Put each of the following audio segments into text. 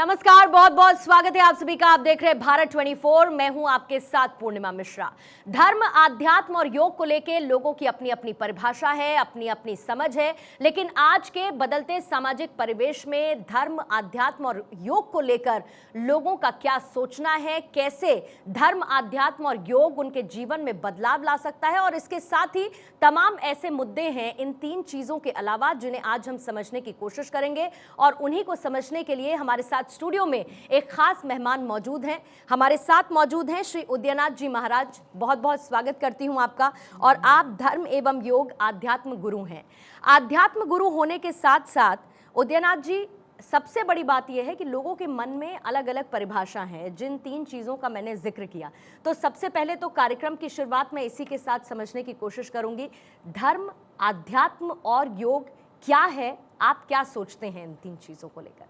नमस्कार, बहुत बहुत स्वागत है आप सभी का। आप देख रहे हैं भारत 24। मैं हूं आपके साथ पूर्णिमा मिश्रा। धर्म, आध्यात्म और योग को लेके लोगों की अपनी अपनी परिभाषा है, अपनी अपनी समझ है, लेकिन आज के बदलते सामाजिक परिवेश में धर्म, आध्यात्म और योग को लेकर लोगों का क्या सोचना है, कैसे धर्म, आध्यात्म और योग उनके जीवन में बदलाव ला सकता है, और इसके साथ ही तमाम ऐसे मुद्दे हैं इन तीन चीजों के अलावा जिन्हें आज हम समझने की कोशिश करेंगे। और उन्हीं को समझने के लिए हमारे साथ स्टूडियो में एक खास मेहमान मौजूद हैं। हमारे साथ मौजूद हैं श्री उदयनाथ जी महाराज। बहुत बहुत स्वागत करती हूं आपका। और आप धर्म एवं योग आध्यात्म गुरु हैं। आध्यात्म गुरु होने के साथ साथ उदयनाथ जी, सबसे बड़ी बात यह है कि लोगों के मन में अलग अलग परिभाषा है, जिन तीन चीज़ों का मैंने जिक्र किया। तो सबसे पहले तो कार्यक्रम की शुरुआत मैं इसी के साथ समझने की कोशिश करूंगी। धर्म, आध्यात्म और योग क्या है, आप क्या सोचते हैं इन तीन चीज़ों को लेकर?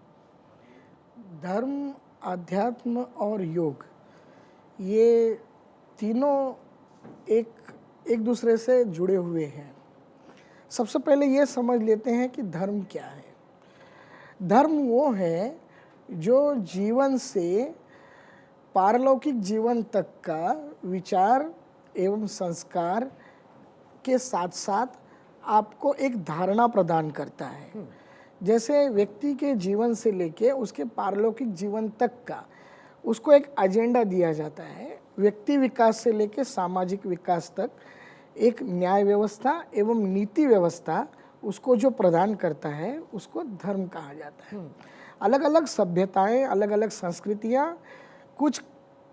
धर्म, अध्यात्म और योग, ये तीनों एक दूसरे से जुड़े हुए हैं। सबसे पहले ये समझ लेते हैं कि धर्म क्या है। धर्म वो है जो जीवन से पारलौकिक जीवन तक का विचार एवं संस्कार के साथ साथ आपको एक धारणा प्रदान करता है। जैसे व्यक्ति के जीवन से लेके उसके पारलौकिक जीवन तक का उसको एक एजेंडा दिया जाता है। व्यक्ति विकास से लेके सामाजिक विकास तक एक न्याय व्यवस्था एवं नीति व्यवस्था उसको जो प्रदान करता है उसको धर्म कहा जाता है। अलग अलग सभ्यताएं, अलग अलग संस्कृतियां कुछ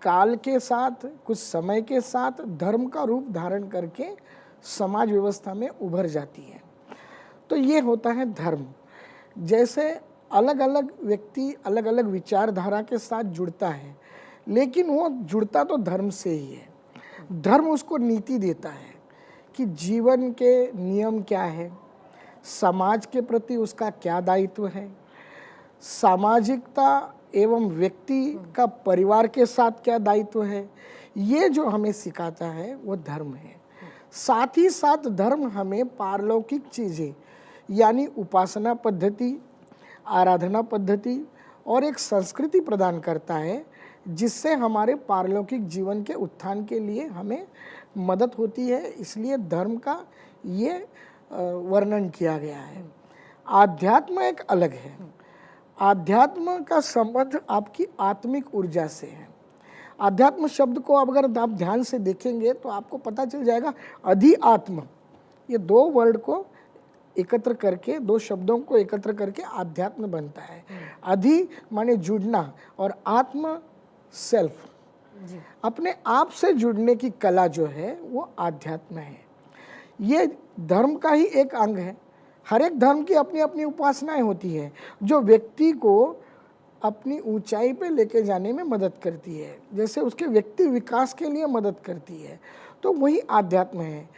काल के साथ, कुछ समय के साथ धर्म का रूप धारण करके समाज व्यवस्था में उभर जाती है। तो ये होता है धर्म। जैसे अलग अलग व्यक्ति अलग अलग विचारधारा के साथ जुड़ता है, लेकिन वो जुड़ता तो धर्म से ही है। धर्म उसको नीति देता है कि जीवन के नियम क्या है, समाज के प्रति उसका क्या दायित्व है, सामाजिकता एवं व्यक्ति का परिवार के साथ क्या दायित्व है। ये जो हमें सिखाता है वो धर्म है। साथ ही साथ धर्म हमें पारलौकिक चीज़ें यानी उपासना पद्धति, आराधना पद्धति और एक संस्कृति प्रदान करता है, जिससे हमारे पारलौकिक जीवन के उत्थान के लिए हमें मदद होती है। इसलिए धर्म का ये वर्णन किया गया है। आध्यात्म एक अलग है। आध्यात्म का संबंध आपकी आत्मिक ऊर्जा से है। आध्यात्म शब्द को अगर आप ध्यान से देखेंगे तो आपको पता चल जाएगा, अधि आत्म, ये दो वर्ड को एकत्र करके, दो शब्दों को एकत्र करके आध्यात्म बनता है। अधि माने जुड़ना और आत्म सेल्फ, अपने आप से जुड़ने की कला जो है वो आध्यात्म है। ये धर्म का ही एक अंग है। हर एक धर्म की अपनी अपनी उपासनाएं होती है जो व्यक्ति को अपनी ऊंचाई पे लेके जाने में मदद करती है, जैसे उसके व्यक्ति विकास के लिए मदद करती है। तो वही आध्यात्म है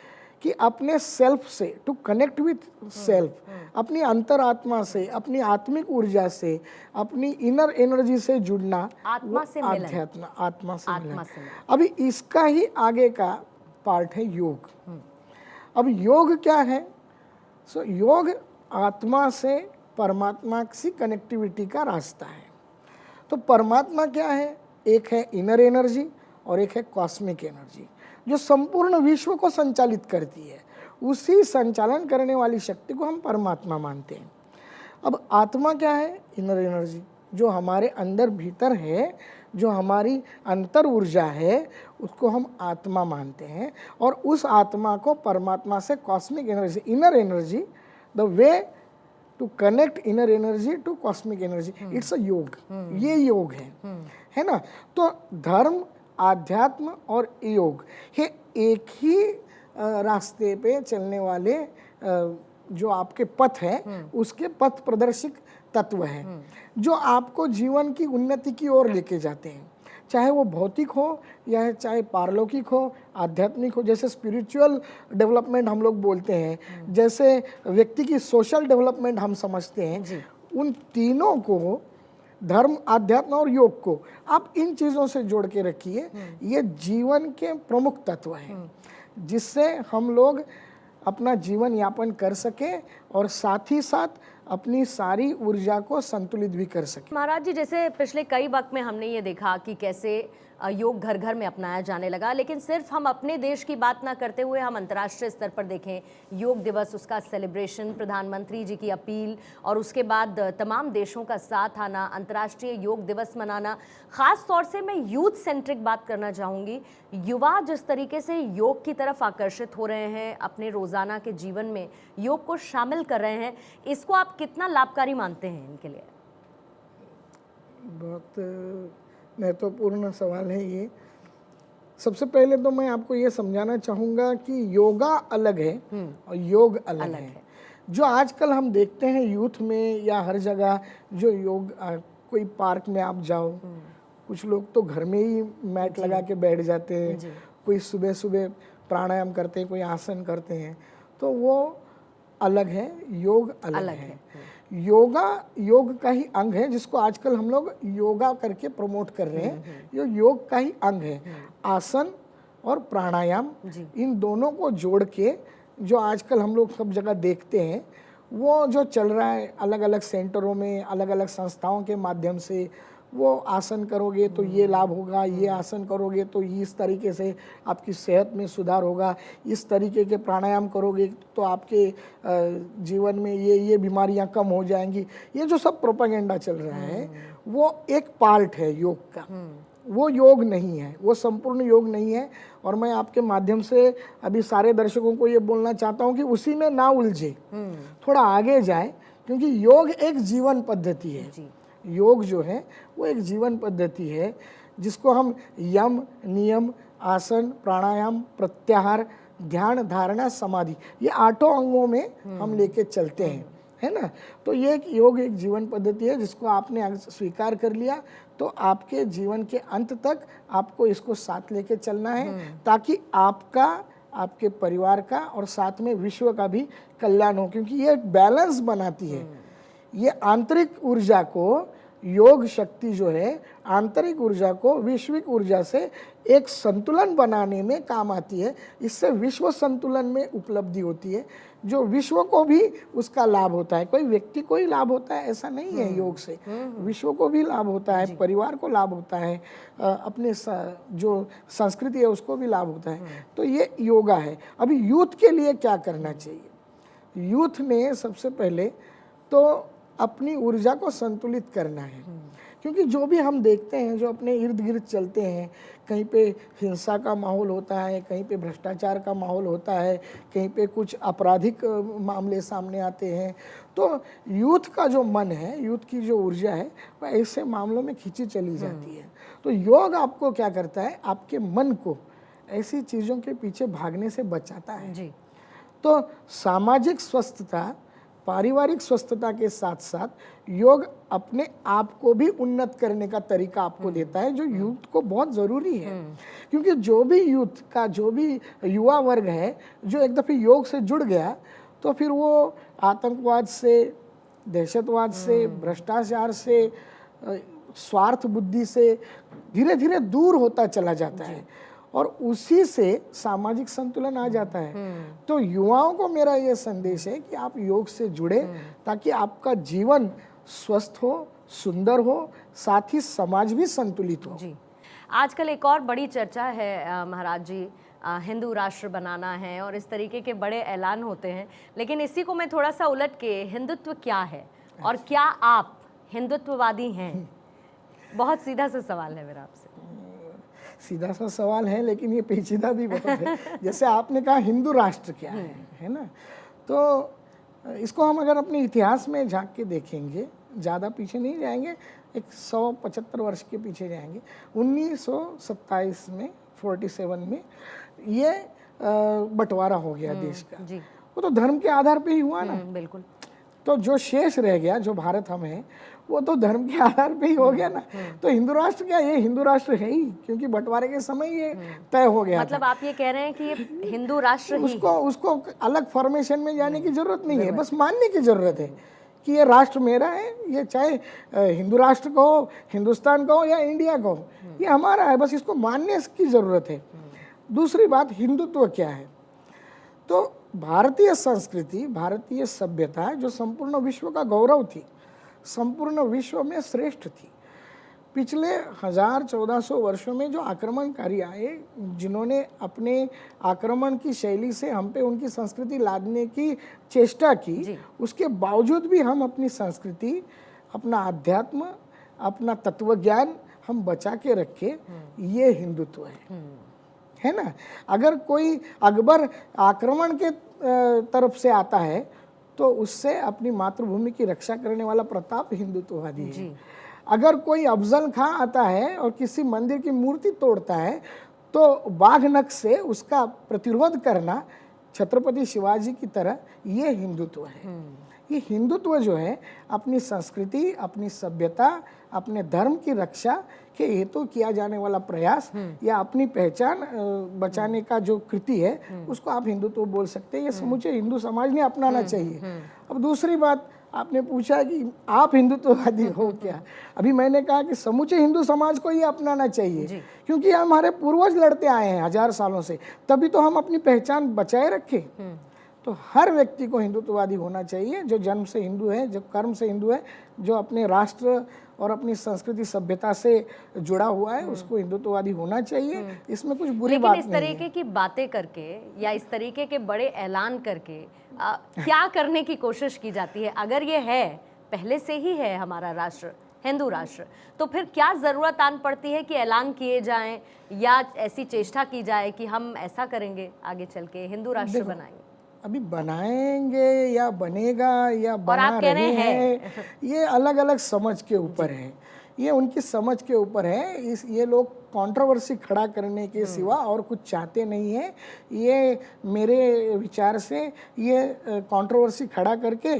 कि अपने सेल्फ से, टू कनेक्ट विथ सेल्फ, अपनी अंतरात्मा से, अपनी आत्मिक ऊर्जा से, अपनी इनर एनर्जी से जुड़ना, आत्मा से मिलन। आध्यात्म, आत्मा से मिलन। अभी इसका ही आगे का पार्ट है योग। अब योग क्या है? सो योग आत्मा से परमात्मा की कनेक्टिविटी का रास्ता है। तो परमात्मा क्या है? एक है इनर एनर्जी और एक है कॉस्मिक एनर्जी, जो संपूर्ण विश्व को संचालित करती है। उसी संचालन करने वाली शक्ति को हम परमात्मा मानते हैं। अब आत्मा क्या है? इनर एनर्जी, जो हमारे अंदर भीतर है, जो हमारी अंतर ऊर्जा है, उसको हम आत्मा मानते हैं। और उस आत्मा को परमात्मा से cosmic energy, inner energy, the way to connect inner energy to cosmic energy, it's a yoga. ये योग है ना। तो धर्म, आध्यात्म और योग ये एक ही रास्ते पे चलने वाले जो आपके पथ है, उसके पथ प्रदर्शक तत्व हैं जो आपको जीवन की उन्नति की ओर लेके जाते हैं, चाहे वो भौतिक हो या चाहे पारलौकिक हो, आध्यात्मिक हो। जैसे स्पिरिचुअल डेवलपमेंट हम लोग बोलते हैं, जैसे व्यक्ति की सोशल डेवलपमेंट हम समझते हैं, उन तीनों को, धर्म, आध्यात्म और योग को आप इन चीज़ों से जोड़ के रखिए। ये जीवन के प्रमुख तत्व हैं जिससे हम लोग अपना जीवन यापन कर सके और साथ ही साथ अपनी सारी ऊर्जा को संतुलित भी कर सके। महाराज जी, जैसे पिछले कई वक्त में हमने ये देखा कि कैसे योग घर घर में अपनाया जाने लगा, लेकिन सिर्फ हम अपने देश की बात ना करते हुए हम अंतर्राष्ट्रीय स्तर पर देखें, योग दिवस, उसका सेलिब्रेशन, प्रधानमंत्री जी की अपील और उसके बाद तमाम देशों का साथ आना, अंतर्राष्ट्रीय योग दिवस मनाना। ख़ास तौर से मैं यूथ सेंट्रिक बात करना चाहूँगी। युवा जिस तरीके से योग की तरफ आकर्षित हो रहे हैं, अपने रोज़ाना के जीवन में योग को शामिल कर रहे हैं, इसको आप कितना लाभकारी मानते हैं इनके लिए? बहुत महत्वपूर्ण सवाल है ये। सबसे पहले तो मैं आपको ये समझाना चाहूँगा कि योगा अलग है और योग अलग है। जो आजकल हम देखते हैं यूथ में या हर जगह जो योग, कोई पार्क में आप जाओ, कुछ लोग तो घर में ही मैट लगा के बैठ जाते हैं, कोई सुबह सुबह प्राणायाम करते हैं, कोई आसन करते हैं, तो वो अलग है, योग अलग है। योगा योग का ही अंग है, जिसको आजकल हम लोग योगा करके प्रमोट कर रहे हैं। ये योग का ही अंग है। आसन और प्राणायाम, इन दोनों को जोड़ के जो आजकल हम लोग सब जगह देखते हैं, वो जो चल रहा है अलग अलग सेंटरों में, अलग अलग संस्थाओं के माध्यम से, वो आसन करोगे तो ये लाभ होगा, ये आसन करोगे तो इस तरीके से आपकी सेहत में सुधार होगा, इस तरीके के प्राणायाम करोगे तो आपके जीवन में ये बीमारियां कम हो जाएंगी। ये जो सब प्रोपेगेंडा चल रहा है वो एक पार्ट है योग का, वो योग नहीं है, वो संपूर्ण योग नहीं है। और मैं आपके माध्यम से अभी सारे दर्शकों को ये बोलना चाहता हूँ कि उसी में ना उलझे, थोड़ा आगे जाए, क्योंकि योग एक जीवन पद्धति है। योग जो है वो एक जीवन पद्धति है, जिसको हम यम, नियम, आसन, प्राणायाम, प्रत्याहार, ध्यान, धारणा, समाधि, ये 8 अंगों में हम लेके चलते हैं, है ना। तो ये एक योग एक जीवन पद्धति है, जिसको आपने स्वीकार कर लिया तो आपके जीवन के अंत तक आपको इसको साथ लेके चलना है, ताकि आपका, आपके परिवार का और साथ में विश्व का भी कल्याण हो। क्योंकि ये एक बैलेंस बनाती है। ये आंतरिक ऊर्जा को, योग शक्ति जो है आंतरिक ऊर्जा को वैश्विक ऊर्जा से एक संतुलन बनाने में काम आती है। इससे विश्व संतुलन में उपलब्धि होती है, जो विश्व को भी उसका लाभ होता है। कोई व्यक्ति को ही लाभ होता है ऐसा नहीं है, योग से विश्व को भी लाभ होता है, परिवार को लाभ होता है, अपने जो संस्कृति है उसको भी लाभ होता है। तो ये योगा है। अभी यूथ के लिए क्या करना चाहिए? यूथ ने सबसे पहले तो अपनी ऊर्जा को संतुलित करना है, क्योंकि जो भी हम देखते हैं, जो अपने इर्द गिर्द चलते हैं, कहीं पे हिंसा का माहौल होता है, कहीं पे भ्रष्टाचार का माहौल होता है, कहीं पे कुछ आपराधिक मामले सामने आते हैं, तो यूथ का जो मन है, यूथ की जो ऊर्जा है, वह ऐसे मामलों में खींची चली जाती है। तो योग आपको क्या करता है? आपके मन को ऐसी चीज़ों के पीछे भागने से बचाता है जी। तो सामाजिक स्वस्थता, पारिवारिक स्वस्थता के साथ साथ योग अपने आप को भी उन्नत करने का तरीका आपको देता है, जो यूथ को बहुत ज़रूरी है। क्योंकि जो भी यूथ का, जो भी युवा वर्ग है, जो एक दफ़े योग से जुड़ गया, तो फिर वो आतंकवाद से, दहशतवाद से, भ्रष्टाचार से, स्वार्थ बुद्धि से धीरे धीरे दूर होता चला जाता है, और उसी से सामाजिक संतुलन आ जाता है। तो युवाओं को मेरा ये संदेश है कि आप योग से जुड़े, ताकि आपका जीवन स्वस्थ हो, सुंदर हो, साथ ही समाज भी संतुलित हो जी। आजकल एक और बड़ी चर्चा है महाराज जी, हिंदू राष्ट्र बनाना है और इस तरीके के बड़े ऐलान होते हैं, लेकिन इसी को मैं थोड़ा सा उलट के, हिंदुत्व क्या है और क्या आप हिंदुत्ववादी हैं? बहुत सीधा सा सवाल है मेरा आपसे। सीधा सा सवाल है, लेकिन ये पेचीदा भी बहुत है। जैसे आपने कहा हिंदू राष्ट्र क्या है ना, तो इसको हम अगर अपने इतिहास में झांक के देखेंगे, ज़्यादा पीछे नहीं जाएंगे, 175 वर्ष के पीछे जाएंगे। 1927 में, 47 में ये बंटवारा हो गया देश का जी। वो तो धर्म के आधार पे ही हुआ ना। बिल्कुल। तो जो शेष रह गया, जो भारत हम हैं, वो तो धर्म के आधार पे ही हो गया ना। तो हिंदू राष्ट्र क्या, ये हिंदू राष्ट्र है ही, क्योंकि बंटवारे के समय ये तय हो गया। मतलब आप ये कह रहे हैं कि ये हिंदू राष्ट्र ही, उसको अलग फॉर्मेशन में जाने की जरूरत नहीं है, बस मानने की जरूरत है कि ये राष्ट्र मेरा है। ये चाहे हिंदू राष्ट्र कहो, हिंदुस्तान कहो या इंडिया कहो, ये हमारा है, बस इसको मानने की जरूरत है। दूसरी बात, हिंदुत्व क्या है? तो भारतीय संस्कृति, भारतीय सभ्यता जो संपूर्ण विश्व का गौरव थी, संपूर्ण विश्व में श्रेष्ठ थी। पिछले 1000-1400 वर्षों में जो आक्रमणकारी आए, जिन्होंने अपने आक्रमण की शैली से हम पे उनकी संस्कृति लादने की चेष्टा की, उसके बावजूद भी हम अपनी संस्कृति, अपना अध्यात्म, अपना तत्वज्ञान हम बचा के रखे। ये हिंदुत्व है ना। अगर कोई अकबर आक्रमण के तरफ से आता है तो उससे अपनी मातृभूमि की रक्षा करने वाला प्रताप हिंदुत्ववादी है। अगर कोई अफजल खां आता है और किसी मंदिर की मूर्ति तोड़ता है तो बाघ नख से उसका प्रतिरोध करना छत्रपति शिवाजी की तरह, ये हिंदुत्व है। ये हिंदुत्व जो है अपनी संस्कृति, अपनी सभ्यता, अपने धर्म की रक्षा के हेतु किया जाने वाला प्रयास या अपनी पहचान बचाने का जो कृति है, उसको आप हिंदुत्व बोल सकते हैं। ये समूचे हिंदू समाज ने अपनाना चाहिए। अब दूसरी बात, आपने पूछा कि आप हिंदुत्ववादी हो क्या। अभी मैंने कहा कि समूचे हिंदू समाज को ये अपनाना चाहिए, क्योंकि हमारे पूर्वज लड़ते आए हैं 1000 सालों से, तभी तो हम अपनी पहचान बचाए रखे। तो हर व्यक्ति को हिंदुत्ववादी होना चाहिए, जो जन्म से हिंदू है, जो कर्म से हिंदू है, जो अपने राष्ट्र और अपनी संस्कृति सभ्यता से जुड़ा हुआ है, उसको हिंदुत्ववादी होना चाहिए। इसमें कुछ बुरी बात नहीं है। लेकिन इस तरीके की बातें करके या इस तरीके के बड़े ऐलान करके क्या करने की कोशिश की जाती है? अगर ये है, पहले से ही है हमारा राष्ट्र हिंदू राष्ट्र, तो फिर क्या ज़रूरत आन पड़ती है कि ऐलान किए जाएं या ऐसी चेष्टा की जाए कि हम ऐसा करेंगे, आगे चल के हिंदू राष्ट्र बनाएंगे? अभी बनाएंगे या बनेगा या बना रहे हैं, ये अलग अलग समझ के ऊपर है। ये उनकी समझ के ऊपर है। ये लोग कंट्रोवर्सी खड़ा करने के सिवा और कुछ चाहते नहीं है। ये मेरे विचार से ये कंट्रोवर्सी खड़ा करके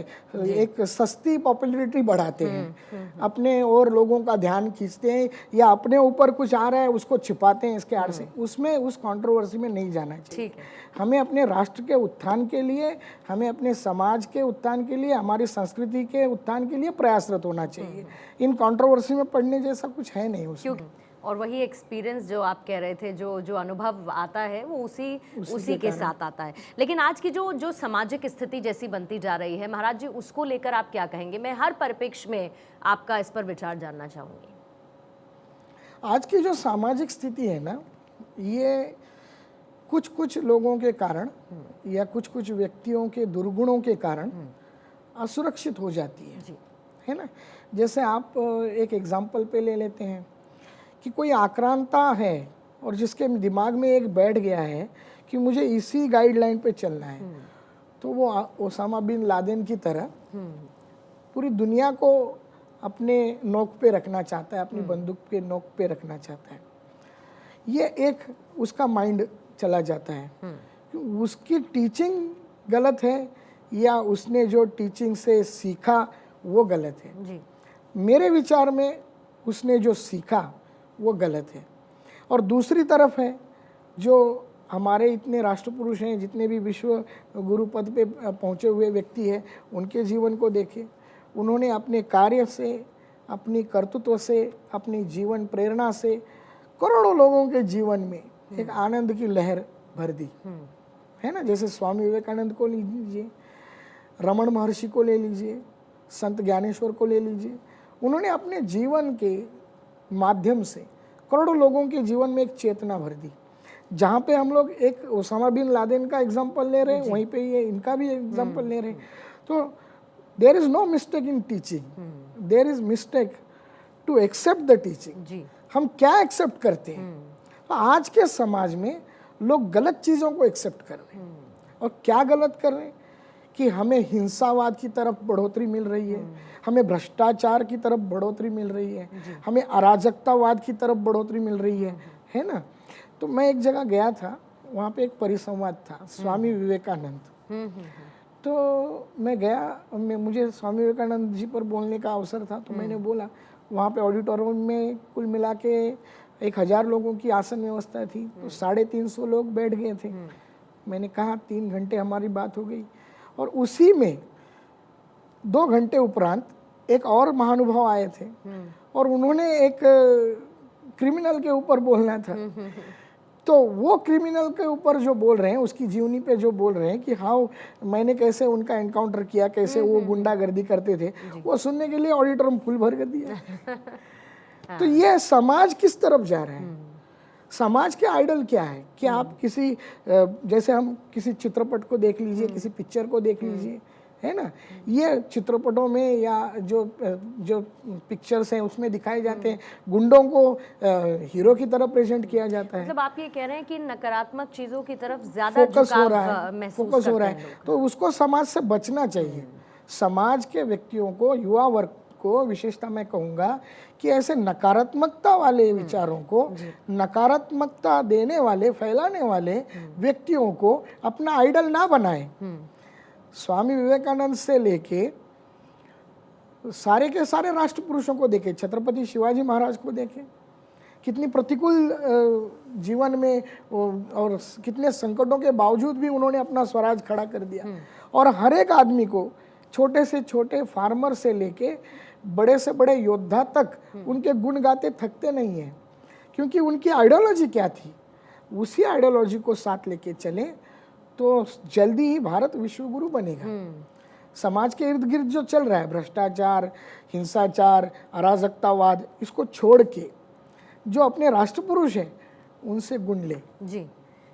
एक सस्ती पॉपुलैरिटी बढ़ाते हैं, अपने और लोगों का ध्यान खींचते हैं, या अपने ऊपर कुछ आ रहा है उसको छिपाते हैं इसके आड़ से। उसमें उस कंट्रोवर्सी में नहीं जाना चाहिए। हमें अपने राष्ट्र के उत्थान के लिए, हमें अपने समाज के उत्थान के लिए, हमारी संस्कृति के उत्थान के लिए प्रयासरत होना चाहिए। इन कंट्रोवर्सी में पढ़ने जैसा कुछ है नहीं उसमें। और वही एक्सपीरियंस जो आप कह रहे थे, जो अनुभव आता है वो उसी के साथ आता है। लेकिन आज की जो सामाजिक स्थिति जैसी बनती जा रही है महाराज जी, उसको लेकर आप क्या कहेंगे? मैं हर परिप्रेक्ष्य में आपका इस पर विचार जानना चाहूँगी। आज की जो सामाजिक स्थिति है ना, ये कुछ लोगों के कारण या कुछ व्यक्तियों के दुर्गुणों के कारण असुरक्षित हो जाती है ना। जैसे आप एक एग्जाम्पल पे ले लेते हैं कि कोई आक्रांता है और जिसके दिमाग में एक बैठ गया है कि मुझे इसी गाइडलाइन पे चलना है, तो वो ओसामा बिन लादेन की तरह पूरी दुनिया को अपने नोक पे रखना चाहता है, अपनी बंदूक के नोक पे रखना चाहता है। ये एक उसका माइंड चला जाता है। उसकी टीचिंग गलत है या उसने जो टीचिंग से सीखा वो गलत है। जी। मेरे विचार में उसने जो सीखा वो गलत है। और दूसरी तरफ है जो हमारे इतने राष्ट्रपुरुष हैं, जितने भी विश्व गुरु पद पे पहुँचे हुए व्यक्ति हैं, उनके जीवन को देखें। उन्होंने अपने कार्य से, अपनी कर्तृत्व से, अपनी जीवन प्रेरणा से करोड़ों लोगों के जीवन में एक आनंद की लहर भर दी है ना। जैसे स्वामी विवेकानंद को लीजिए, रमण महर्षि को ले लीजिए, संत ज्ञानेश्वर को ले लीजिए। उन्होंने अपने जीवन के माध्यम से करोड़ों लोगों के जीवन में एक चेतना भर दी। जहाँ पे हम लोग एक ओसामा बिन लादेन का एग्जाम्पल ले रहे हैं, वहीं पे ये इनका भी एग्जाम्पल ले रहे हैं। तो there is no mistake in teaching, there is mistake to accept the teaching. हम क्या एक्सेप्ट करते हैं? तो आज के समाज में लोग गलत चीज़ों को एक्सेप्ट कर रहे हैं। और क्या गलत कर रहे हैं कि हमें हिंसावाद की तरफ बढ़ोतरी मिल रही है, हमें भ्रष्टाचार की तरफ बढ़ोतरी मिल रही है, हमें अराजकतावाद की तरफ बढ़ोतरी मिल रही है ना। तो मैं एक जगह गया था, वहाँ पे एक परिसंवाद था, स्वामी विवेकानंद। तो मैं गया, मुझे स्वामी विवेकानंद जी पर बोलने का अवसर था। तो मैंने बोला, वहाँ पे ऑडिटोरियम में कुल मिला के 1000 लोगों की आसन व्यवस्था थी, तो 350 लोग बैठ गए थे। मैंने कहा 3 घंटे हमारी बात हो गई। और उसी में 2 घंटे उपरांत एक और महानुभाव आए थे और उन्होंने एक क्रिमिनल के ऊपर बोलना था। तो वो क्रिमिनल के ऊपर जो बोल रहे हैं, उसकी जीवनी पे जो बोल रहे हैं कि हाँ मैंने कैसे उनका एनकाउंटर किया, कैसे वो गुंडागर्दी करते थे, वो सुनने के लिए ऑडिटोरियम फुल भर कर दिया। तो ये समाज किस तरफ जा रहा है? समाज के आइडल क्या है कि आप किसी जैसे हम किसी चित्रपट को देख लीजिए, किसी पिक्चर को देख लीजिए, है ना, ये चित्रपटों में या जो जो पिक्चर्स हैं उसमें दिखाए जाते हैं, गुंडों को हीरो की तरह प्रेजेंट किया जाता है। मतलब आप ये कह रहे हैं कि नकारात्मक चीजों की तरफ ज्यादा फोकस हो रहा झुकाव है, महसूस फोकस हो करते रहा हैं है, लोग। तो उसको समाज से बचना चाहिए। समाज के व्यक्तियों को, युवा वर्ग को, विशेषता मैं कहूँगा कि ऐसे नकारात्मकता वाले विचारों को, नकारात्मकता देने वाले, फैलाने वाले व्यक्तियों को अपना आइडल ना बनाए। स्वामी विवेकानंद से लेके सारे के सारे राष्ट्र पुरुषों को देखे, छत्रपति शिवाजी महाराज को देखे, कितनी प्रतिकूल जीवन में और कितने संकटों के बावजूद भी उन्होंने अपना स्वराज खड़ा कर दिया। और हर एक आदमी को, छोटे से छोटे फार्मर से लेके बड़े से बड़े योद्धा तक उनके गुण गाते थकते नहीं हैं, क्योंकि उनकी आइडियोलॉजी क्या थी, उसी आइडियोलॉजी को साथ लेके चले तो जल्दी ही भारत विश्वगुरु बनेगा। समाज के इर्द गिर्द जो चल रहा है, भ्रष्टाचार, हिंसाचार, अराजकतावाद, इसको छोड़ के जो अपने राष्ट्र पुरुष हैं उनसे गुण ले। जी,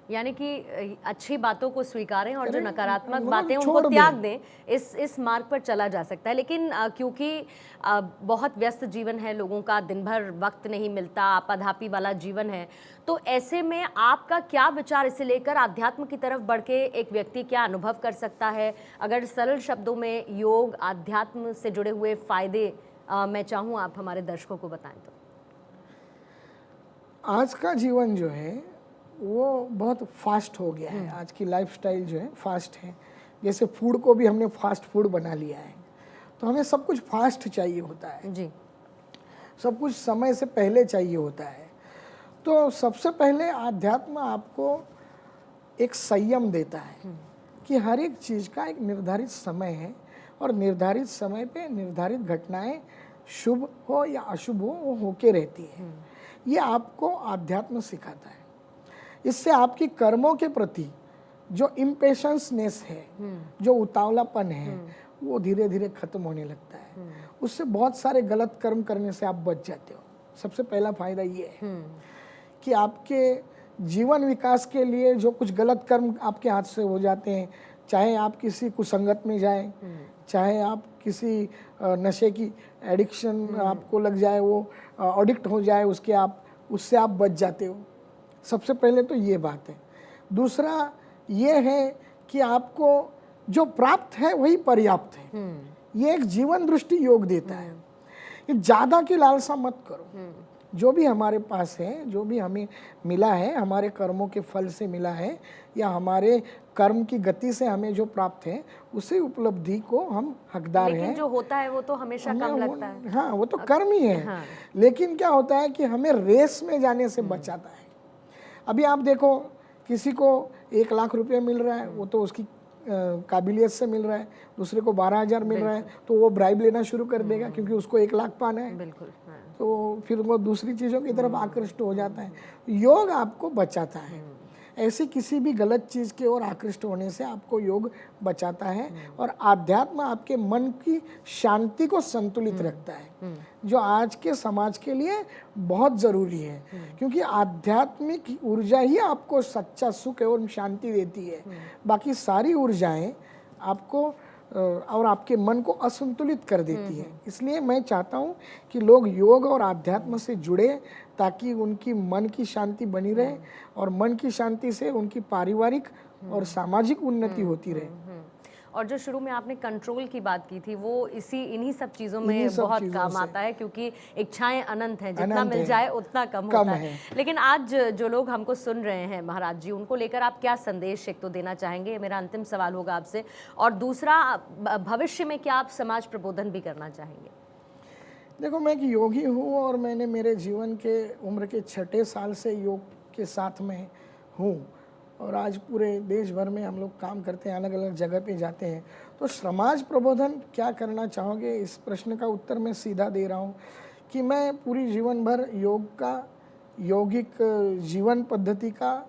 यानी कि अच्छी बातों को स्वीकारें और जो नकारात्मक मतलब बातें उनको त्याग दें, इस मार्ग पर चला जा सकता है। लेकिन क्योंकि बहुत व्यस्त जीवन है लोगों का, दिन भर वक्त नहीं मिलता, आपाधापी वाला जीवन है, तो ऐसे में आपका क्या विचार इसे लेकर, आध्यात्म की तरफ बढ़ के एक व्यक्ति क्या अनुभव कर सकता है? अगर सरल शब्दों में योग, आध्यात्म से जुड़े हुए फायदे मैं चाहूँ आप हमारे दर्शकों को बताएं तो। आज का जीवन जो है वो बहुत फास्ट हो गया है। आज की लाइफस्टाइल जो है फास्ट है। जैसे फूड को भी हमने फास्ट फूड बना लिया है, तो हमें सब कुछ फास्ट चाहिए होता है जी, सब कुछ समय से पहले चाहिए होता है। तो सबसे पहले आध्यात्म आपको एक संयम देता है कि हर एक चीज़ का एक निर्धारित समय है और निर्धारित समय पे निर्धारित घटनाएं, शुभ हो या अशुभ हो, वो होके रहती है। ये आपको आध्यात्म सिखाता है। इससे आपकी कर्मों के प्रति जो इम्पेशंसनेस है, जो उतावलापन है, वो धीरे धीरे खत्म होने लगता है। उससे बहुत सारे गलत कर्म करने से आप बच जाते हो। सबसे पहला फायदा ये है कि आपके जीवन विकास के लिए जो कुछ गलत कर्म आपके हाथ से हो जाते हैं, चाहे आप किसी कुसंगत में जाएं, चाहे आप किसी नशे की एडिक्शन आपको लग जाए, वो एडिक्ट हो जाए उसके, आप उससे आप बच जाते हो। सबसे पहले तो ये बात है। दूसरा ये है कि आपको जो प्राप्त है वही पर्याप्त है। ये एक जीवन दृष्टि योग देता है। ये ज़्यादा की लालसा मत करो। जो भी हमारे पास है, जो भी हमें मिला है, हमारे कर्मों के फल से मिला है या हमारे कर्म की गति से हमें जो प्राप्त है, उसी उपलब्धि को हम हकदार हैं। लेकिन जो होता है वो तो हमेशा कम लगता है। हाँ, वो तो कर्म ही है। हाँ। लेकिन क्या होता है कि हमें रेस में जाने से बचाता है। अभी आप देखो, किसी को 1 लाख रुपये मिल रहा है, वो तो उसकी काबिलियत से मिल रहा है। दूसरे को 12,000 मिल रहा है, तो वो ब्राइब लेना शुरू कर देगा क्योंकि उसको 1 लाख पाना है। बिल्कुल, हाँ। तो फिर वो दूसरी चीज़ों की तरफ आकृष्ट हो जाता है। योग आपको बचाता है, ऐसी किसी भी गलत चीज़ की ओर आकृष्ट होने से आपको योग बचाता है। और आध्यात्म आपके मन की शांति को संतुलित रखता है, जो आज के समाज के लिए बहुत ज़रूरी है। क्योंकि आध्यात्मिक ऊर्जा ही आपको सच्चा सुख एवं शांति देती है। बाकी सारी ऊर्जाएं आपको और आपके मन को असंतुलित कर देती है। इसलिए मैं चाहता हूँ कि लोग योग और आध्यात्म से जुड़े, ताकि उनकी मन की शांति बनी रहे और मन की शांति से उनकी पारिवारिक और सामाजिक उन्नति होती रहे। और जो शुरू में आपने कंट्रोल की बात की थी, वो इन्हीं सब चीज़ों में बहुत काम आता है, क्योंकि इच्छाएं अनंत हैं, जितना मिल जाए उतना कम होता है। लेकिन आज जो लोग हमको सुन रहे हैं महाराज जी, उनको लेकर आप क्या संदेश एक तो देना चाहेंगे? ये मेरा अंतिम सवाल होगा आपसे। और दूसरा, भविष्य में क्या आप समाज प्रबोधन भी करना चाहेंगे? देखो, मैं एक योगी हूँ और मैंने मेरे जीवन के उम्र के 6 साल से योग के साथ में हूँ। और आज पूरे देश भर में हम लोग काम करते हैं, अलग अलग जगह पे जाते हैं। तो समाज प्रबोधन क्या करना चाहोगे, इस प्रश्न का उत्तर मैं सीधा दे रहा हूँ कि मैं पूरी जीवन भर योग का यौगिक जीवन पद्धति का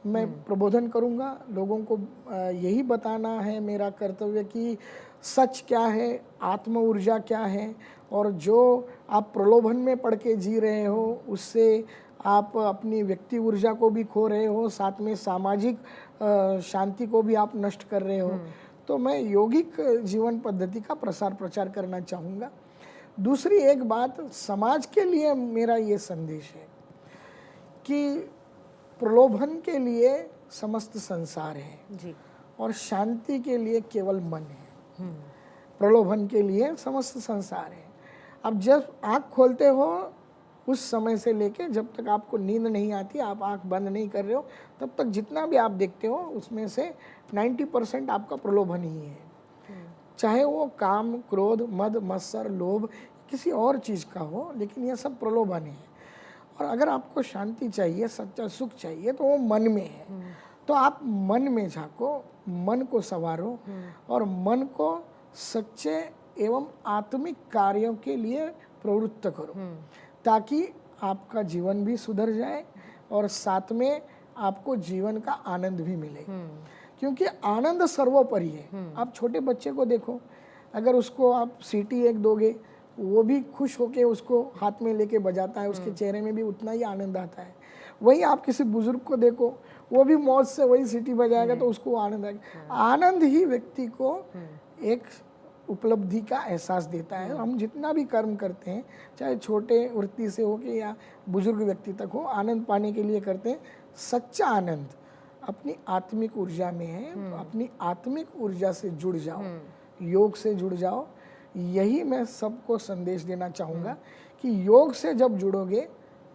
मैं प्रबोधन करूंगा। लोगों को यही बताना है मेरा कर्तव्य कि सच क्या है, आत्म ऊर्जा क्या है, और जो आप प्रलोभन में पड़ के जी रहे हो उससे आप अपनी व्यक्ति ऊर्जा को भी खो रहे हो, साथ में सामाजिक शांति को भी आप नष्ट कर रहे हो। तो मैं यौगिक जीवन पद्धति का प्रसार प्रचार करना चाहूँगा। दूसरी एक बात, समाज के लिए मेरा ये संदेश है कि प्रलोभन के लिए समस्त संसार है जी। और शांति के लिए केवल मन है। प्रलोभन के लिए समस्त संसार है। अब जब आँख खोलते हो उस समय से लेके जब तक आपको नींद नहीं आती, आप आँख बंद नहीं कर रहे हो, तब तक जितना भी आप देखते हो उसमें से 90% आपका प्रलोभन ही है। चाहे वो काम, क्रोध, मद, मत्सर, लोभ, किसी और चीज़ का हो, लेकिन ये सब प्रलोभन है। और अगर आपको शांति चाहिए, सच्चा सुख चाहिए, तो वो मन में है। तो आप मन में झांको, मन को संवारो और मन को सच्चे एवं आत्मिक कार्यों के लिए प्रवृत्त करो, ताकि आपका जीवन भी सुधर जाए और साथ में आपको जीवन का आनंद भी मिले। क्योंकि आनंद सर्वोपरि है। आप छोटे बच्चे को देखो, अगर उसको आप सीटी एक दोगे, वो भी खुश होके उसको हाथ में लेके बजाता है, उसके चेहरे में भी उतना ही आनंद आता है। वही आप किसी बुजुर्ग को देखो, वो भी मौज से वही सीटी बजाएगा तो उसको आनंद आएगा। आनंद ही व्यक्ति को एक उपलब्धि का एहसास देता है। हम जितना भी कर्म करते हैं, चाहे छोटे वृत्ति से हो के या बुजुर्ग व्यक्ति तक हो, आनंद पाने के लिए करते हैं। सच्चा आनंद अपनी आत्मिक ऊर्जा में है। तो अपनी आत्मिक ऊर्जा से जुड़ जाओ, योग से जुड़ जाओ। यही मैं सबको संदेश देना चाहूँगा कि योग से जब जुड़ोगे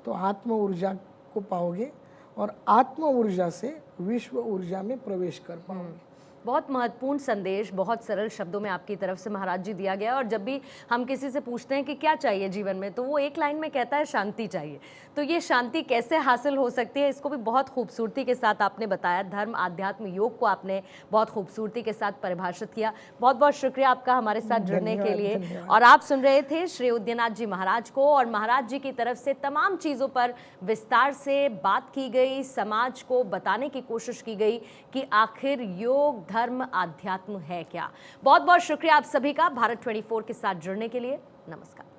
तो आत्म ऊर्जा को पाओगे और आत्म ऊर्जा से विश्व ऊर्जा में प्रवेश कर पाओगे। बहुत महत्वपूर्ण संदेश बहुत सरल शब्दों में आपकी तरफ से महाराज जी दिया गया। और जब भी हम किसी से पूछते हैं कि क्या चाहिए जीवन में, तो वो एक लाइन में कहता है शांति चाहिए। तो ये शांति कैसे हासिल हो सकती है, इसको भी बहुत खूबसूरती के साथ आपने बताया। धर्म, आध्यात्म, योग को आपने बहुत खूबसूरती के साथ परिभाषित किया। बहुत बहुत शुक्रिया आपका हमारे साथ जुड़ने के लिए। और आप सुन रहे थे श्री उदयनाथ जी महाराज को, और महाराज जी की तरफ से तमाम चीज़ों पर विस्तार से बात की गई, समाज को बताने की कोशिश की गई कि आखिर योग, धर्म, आध्यात्म है क्या। बहुत बहुत शुक्रिया आप सभी का भारत 24 के साथ जुड़ने के लिए। नमस्कार।